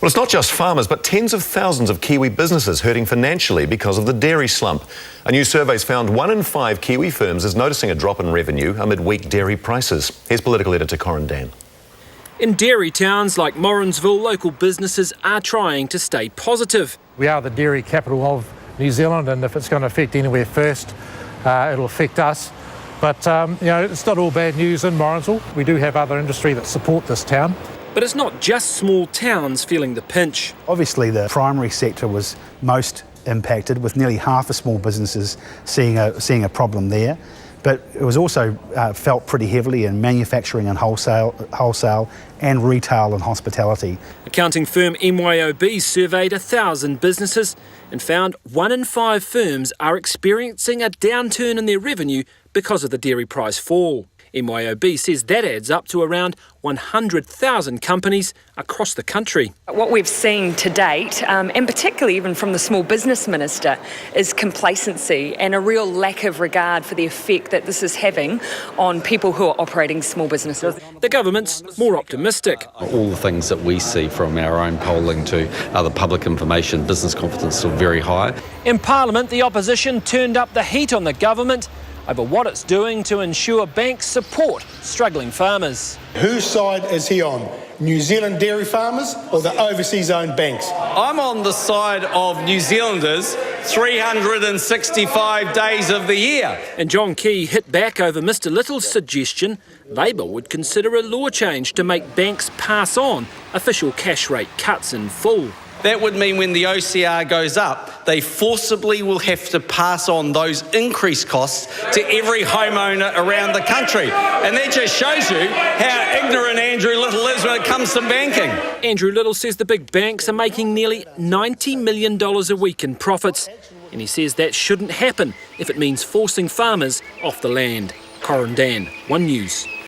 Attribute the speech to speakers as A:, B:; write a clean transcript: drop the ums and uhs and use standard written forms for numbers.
A: Well, it's not just farmers, but tens of thousands of Kiwi businesses hurting financially because of the dairy slump. A new survey's found 1 in 5 Kiwi firms is noticing a drop in revenue amid weak dairy prices. Here's political editor Corin Dan.
B: In dairy towns like Morrinsville, local businesses are trying to stay positive.
C: We are the dairy capital of New Zealand, and if it's going to affect anywhere first, it'll affect us. But, it's not all bad news in Morrinsville. We do have other industry that support this town.
B: But it's not just small towns feeling the pinch.
D: Obviously, the primary sector was most impacted, with nearly half of small businesses seeing a problem there. But it was also felt pretty heavily in manufacturing and wholesale and retail and hospitality.
B: Accounting firm MYOB surveyed 1,000 businesses and found 1 in 5 firms are experiencing a downturn in their revenue because of the dairy price fall. MYOB says that adds up to around 100,000 companies across the country.
E: What we've seen to date, and particularly even from the Small Business Minister, is complacency and a real lack of regard for the effect that this is having on people who are operating small businesses.
B: The government's more optimistic.
F: All the things that we see from our own polling to other public information, business confidence is very high.
B: In Parliament, the opposition turned up the heat on the government over what it's doing to ensure banks support struggling farmers.
G: Whose side is he on? New Zealand dairy farmers or the overseas-owned banks?
H: I'm on the side of New Zealanders 365 days of the year.
B: And John Key hit back over Mr Little's suggestion Labor would consider a law change to make banks pass on official cash rate cuts in full.
H: That would mean when the OCR goes up, they forcibly will have to pass on those increased costs to every homeowner around the country. And that just shows you how ignorant Andrew Little is when it comes to banking.
B: Andrew Little says the big banks are making nearly $90 million a week in profits. And he says that shouldn't happen if it means forcing farmers off the land. Corin Dan, One News.